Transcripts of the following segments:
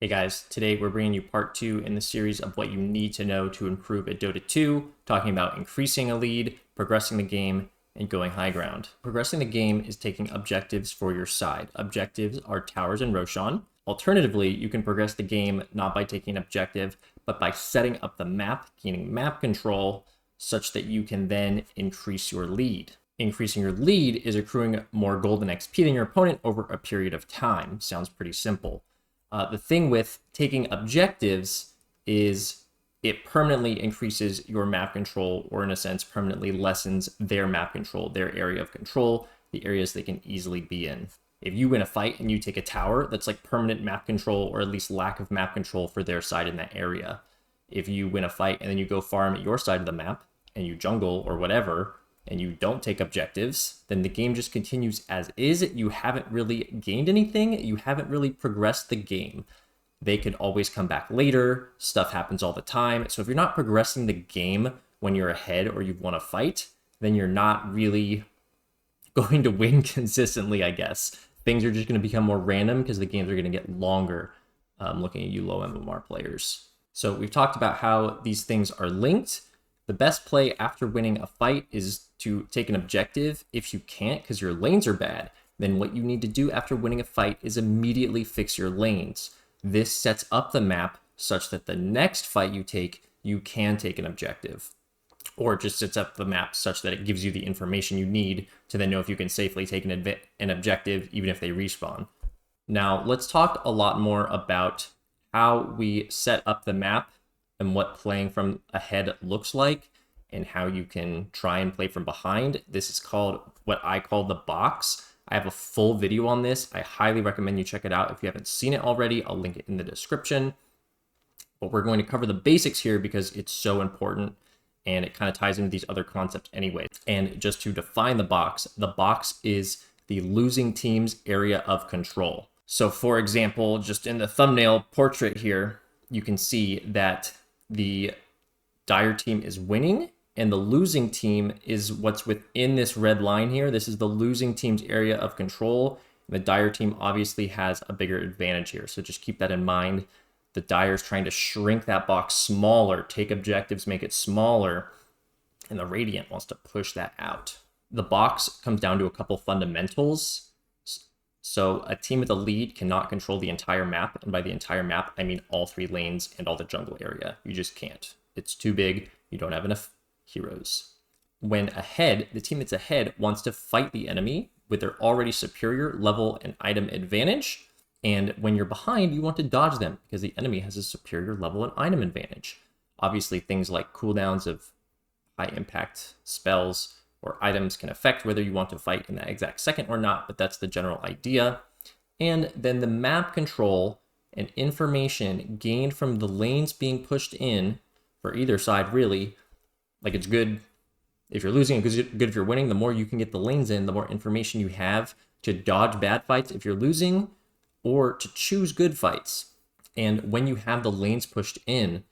Hey guys, today we're bringing you part 2 in the series of what you need to know to improve at Dota 2, talking about increasing a lead, progressing the game, and going high ground. Progressing the game is taking objectives for your side. Objectives are towers and Roshan. Alternatively, you can progress the game not by taking an objective, but by setting up the map, gaining map control, such that you can then increase your lead. Increasing your lead is accruing more golden XP than your opponent over a period of time. Sounds pretty simple. The thing with taking objectives is it permanently increases your map control, or in a sense, permanently lessens their map control, their area of control, the areas they can easily be in. If you win a fight and you take a tower, that's like permanent map control, or at least lack of map control for their side in that area. If you win a fight and then you go farm at your side of the map and you jungle or whatever, and you don't take objectives, then the game just continues as is. You haven't really gained anything. You haven't really progressed the game. They could always come back later. Stuff happens all the time. So if you're not progressing the game when you're ahead or you've won a fight, then you're not really going to win consistently, I guess. Things are just going to become more random because the games are going to get longer, looking at you low MMR players. So we've talked about how these things are linked. The best play after winning a fight is to take an objective. If you can't because your lanes are bad, then what you need to do after winning a fight is immediately fix your lanes. This sets up the map such that the next fight you take, you can take an objective. Or it just sets up the map such that it gives you the information you need to then know if you can safely take an objective even if they respawn. Now, let's talk a lot more about how we set up the map and what playing from ahead looks like, and how you can try and play from behind. This is called what I call the box. I have a full video on this. I highly recommend you check it out. If you haven't seen it already, I'll link it in the description. But we're going to cover the basics here because it's so important and it kind of ties into these other concepts anyway. And just to define the box is the losing team's area of control. So for example, just in the thumbnail portrait here, you can see that the Dire team is winning, and the losing team is what's within this red line here. This is the losing team's area of control. The Dire team obviously has a bigger advantage here, so just keep that in mind. The Dire's trying to shrink that box smaller, take objectives, make it smaller, and the Radiant wants to push that out. The box comes down to a couple fundamentals. So a team with a lead cannot control the entire map, and by the entire map, I mean all 3 lanes and all the jungle area. You just can't. It's too big. You don't have enough heroes. When ahead, the team that's ahead wants to fight the enemy with their already superior level and item advantage. And when you're behind, you want to dodge them because the enemy has a superior level and item advantage. Obviously, things like cooldowns of high impact spells or items can affect whether you want to fight in that exact second or not, but that's the general idea. And then the map control and information gained from the lanes being pushed in for either side, really, like it's good if you're losing, it's good if you're winning. The more you can get the lanes in, the more information you have to dodge bad fights if you're losing, or to choose good fights. And when you have the lanes pushed in,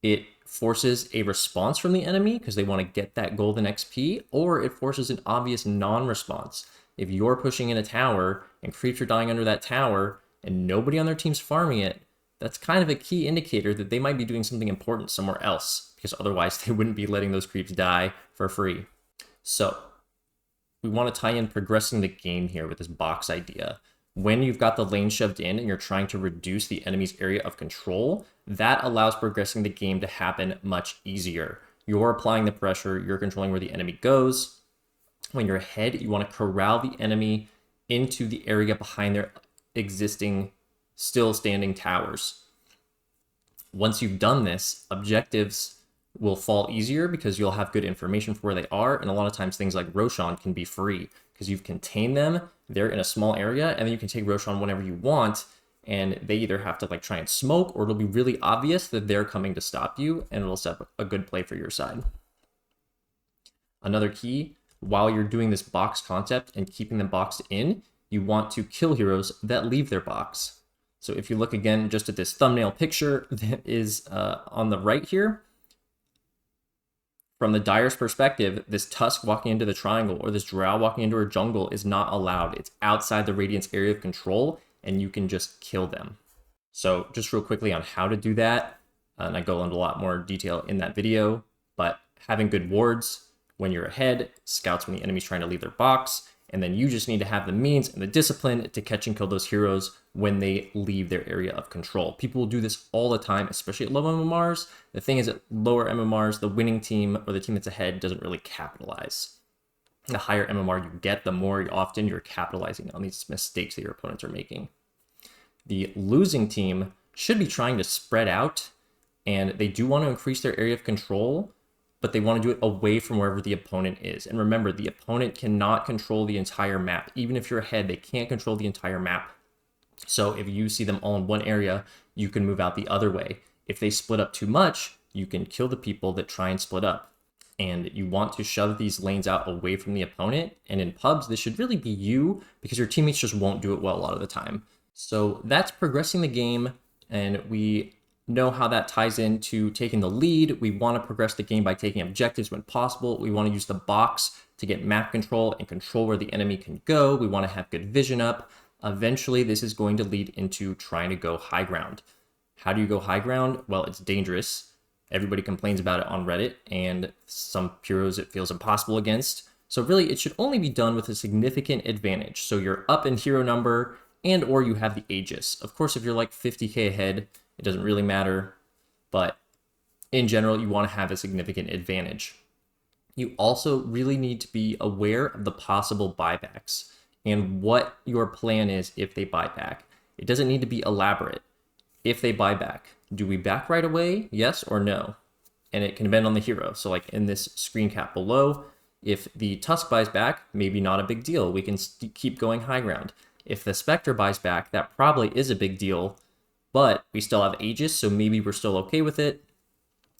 it forces a response from the enemy because they want to get that golden XP, or it forces an obvious non-response. If you're pushing in a tower and creeps are dying under that tower and nobody on their team's farming it, that's kind of a key indicator that they might be doing something important somewhere else, because otherwise they wouldn't be letting those creeps die for free. So we want to tie in progressing the game here with this box idea. When you've got the lane shoved in and you're trying to reduce the enemy's area of control, that allows progressing the game to happen much easier. You're applying the pressure, you're controlling where the enemy goes. When you're ahead, you want to corral the enemy into the area behind their existing, still standing towers. Once you've done this, objectives will fall easier because you'll have good information for where they are, and a lot of times things like Roshan can be free because you've contained them, they're in a small area, and then you can take Roshan whenever you want, and they either have to like try and smoke, or it'll be really obvious that they're coming to stop you, and it'll set up a good play for your side. Another key, while you're doing this box concept and keeping them boxed in, you want to kill heroes that leave their box. So if you look again just at this thumbnail picture that is on the right here, from the Dire's perspective, this Tusk walking into the triangle or this Drow walking into her jungle is not allowed. It's outside the Radiant's area of control, and you can just kill them. So just real quickly on how to do that, and I go into a lot more detail in that video, but having good wards when you're ahead, scouts when the enemy's trying to leave their box, and then you just need to have the means and the discipline to catch and kill those heroes when they leave their area of control. People will do this all the time, especially at low MMRs. The thing is, at lower MMRs, the winning team or the team that's ahead doesn't really capitalize. The higher MMR you get, the more often you're capitalizing on these mistakes that your opponents are making. The losing team should be trying to spread out, and they do want to increase their area of control, but they want to do it away from wherever the opponent is. And remember, the opponent cannot control the entire map. Even if you're ahead, they can't control the entire map. So if you see them all in one area, you can move out the other way. If they split up too much, you can kill the people that try and split up. And you want to shove these lanes out away from the opponent. And in pubs, this should really be you, because your teammates just won't do it well a lot of the time. So that's progressing the game, and we know how that ties into taking the lead. We want to progress the game by taking objectives when possible. We want to use the box to get map control and control where the enemy can go. We want to have good vision up. Eventually, this is going to lead into trying to go high ground. How do you go high ground? Well, it's dangerous. Everybody complains about it on Reddit, and some heroes it feels impossible against. So really, it should only be done with a significant advantage. So you're up in hero number, and or you have the Aegis. Of course, if you're like 50k ahead, it doesn't really matter, but in general, you want to have a significant advantage. You also really need to be aware of the possible buybacks and what your plan is if they buy back. It doesn't need to be elaborate. If they buy back, do we back right away? Yes or no? And it can depend on the hero. So like in this screen cap below, if the Tusk buys back, maybe not a big deal. We can keep going high ground. If the Spectre buys back, that probably is a big deal, but we still have Aegis, so maybe we're still okay with it.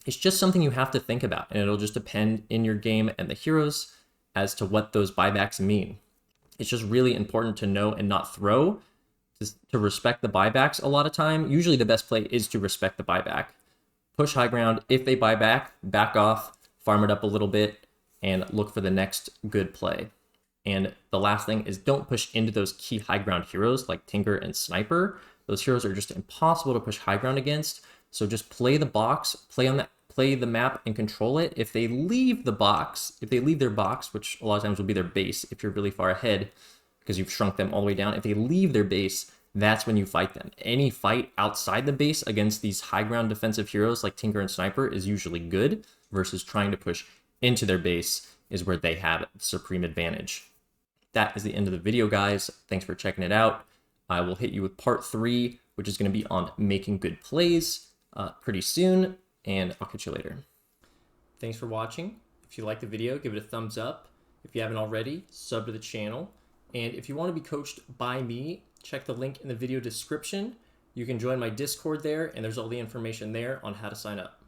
It's just something you have to think about, and it'll just depend in your game and the heroes as to what those buybacks mean. It's just really important to know and not throw, to respect the buybacks a lot of time. Usually the best play is to respect the buyback. Push high ground. If they buy back off, farm it up a little bit, and look for the next good play. And the last thing is, don't push into those key high ground heroes like Tinker and Sniper. Those heroes are just impossible to push high ground against. So just play the box, play the map and control it. If they leave the box, if they leave their box, which a lot of times will be their base if you're really far ahead because you've shrunk them all the way down. If they leave their base, that's when you fight them. Any fight outside the base against these high ground defensive heroes like Tinker and Sniper is usually good, versus trying to push into their base is where they have supreme advantage. That is the end of the video, guys. Thanks for checking it out. I will hit you with part 3, which is going to be on making good plays pretty soon, and I'll catch you later. Thanks for watching. If you like the video, give it a thumbs up. If you haven't already, sub to the channel. And if you want to be coached by me, check the link in the video description. You can join my Discord there, and there's all the information there on how to sign up.